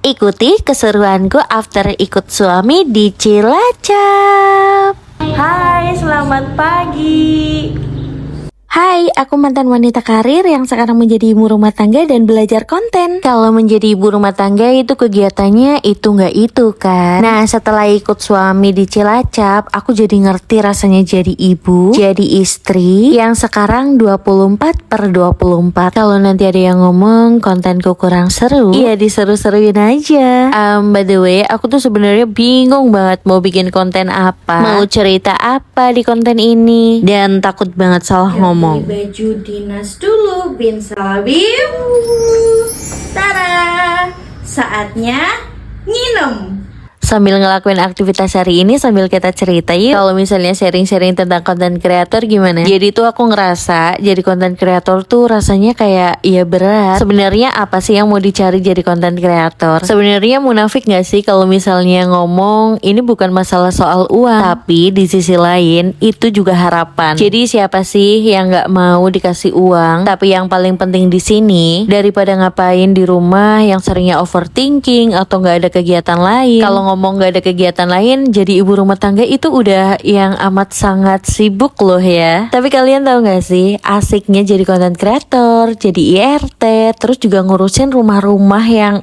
Ikuti keseruanku after ikut suami di Cilacap. Hai, selamat pagi. Hai, aku mantan wanita karir yang sekarang menjadi ibu rumah tangga dan belajar konten. Kalau menjadi ibu rumah tangga itu kegiatannya itu nggak itu kan. Nah, setelah ikut suami di Cilacap, aku jadi ngerti rasanya jadi ibu, jadi istri yang sekarang 24/24. Kalau nanti ada yang ngomong kontenku kurang seru, iya diseru-seruin aja. By the way, aku tuh sebenarnya bingung banget mau bikin konten apa, mau cerita apa di konten ini, dan takut banget salah ngomong. Baju dinas dulu, bin salabim. Tara, saatnya nginum. Sambil ngelakuin aktivitas hari ini sambil kita cerita yuk. Kalau misalnya sharing-sharing tentang konten kreator gimana? Jadi tuh aku ngerasa jadi konten kreator tuh rasanya kayak ya berat. Sebenarnya apa sih yang mau dicari jadi konten kreator? Sebenarnya munafik gak sih kalau misalnya ngomong ini bukan masalah soal uang, tapi di sisi lain itu juga harapan. Jadi siapa sih yang gak mau dikasih uang? Tapi yang paling penting di sini daripada ngapain di rumah yang seringnya overthinking atau gak ada kegiatan lain. Kalau ngomong gak ada kegiatan lain, jadi ibu rumah tangga itu udah yang amat sangat sibuk loh ya. Tapi kalian tahu gak sih, asiknya jadi konten kreator, jadi IRT, terus juga ngurusin rumah-rumah yang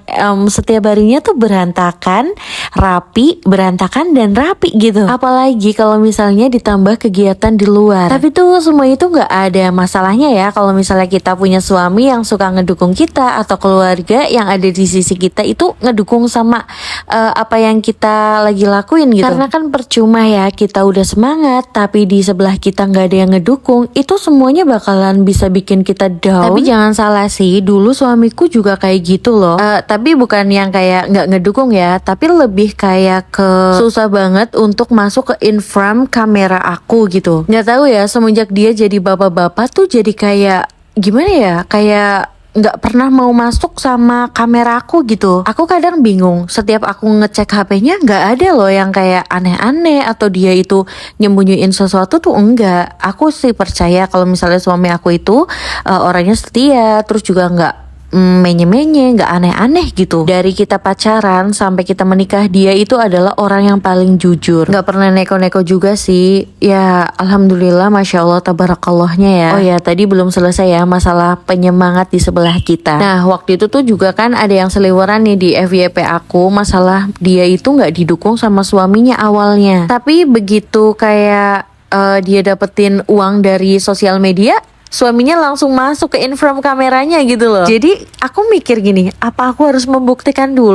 setiap harinya tuh berantakan, rapi, berantakan dan rapi gitu. Apalagi kalau misalnya ditambah kegiatan di luar. Tapi tuh semua itu gak ada masalahnya ya kalau misalnya kita punya suami yang suka ngedukung kita atau keluarga yang ada di sisi kita itu ngedukung sama apa yang kita lagi lakuin gitu. Karena kan percuma ya kita udah semangat tapi di sebelah kita nggak ada yang ngedukung, itu semuanya bakalan bisa bikin kita down. Tapi jangan salah sih, dulu suamiku juga kayak gitu loh. Tapi bukan yang kayak nggak ngedukung ya, tapi lebih kayak ke susah banget untuk masuk ke in frame kamera aku gitu. Nggak tahu ya, semenjak dia jadi bapak-bapak tuh jadi kayak gimana ya, kayak nggak pernah mau masuk sama kamera aku gitu. Aku kadang bingung, setiap aku ngecek HP-nya nggak ada loh yang kayak aneh-aneh atau dia itu nyembunyiin sesuatu tuh enggak. Aku sih percaya kalau misalnya suami aku itu orangnya setia, terus juga nggak menye-menye, nggak aneh-aneh gitu. Dari kita pacaran sampai kita menikah, dia itu adalah orang yang paling jujur, nggak pernah neko-neko juga sih. Ya alhamdulillah, masya Allah, tabarakallahnya ya. Oh ya, tadi belum selesai ya masalah penyemangat di sebelah kita. Nah waktu itu tuh juga kan ada yang seliweran nih di FYP aku, masalah dia itu nggak didukung sama suaminya awalnya. Tapi begitu kayak dia dapetin uang dari sosial media, suaminya langsung masuk ke in frame kameranya gitu loh. Jadi aku mikir gini, apa aku harus membuktikan dulu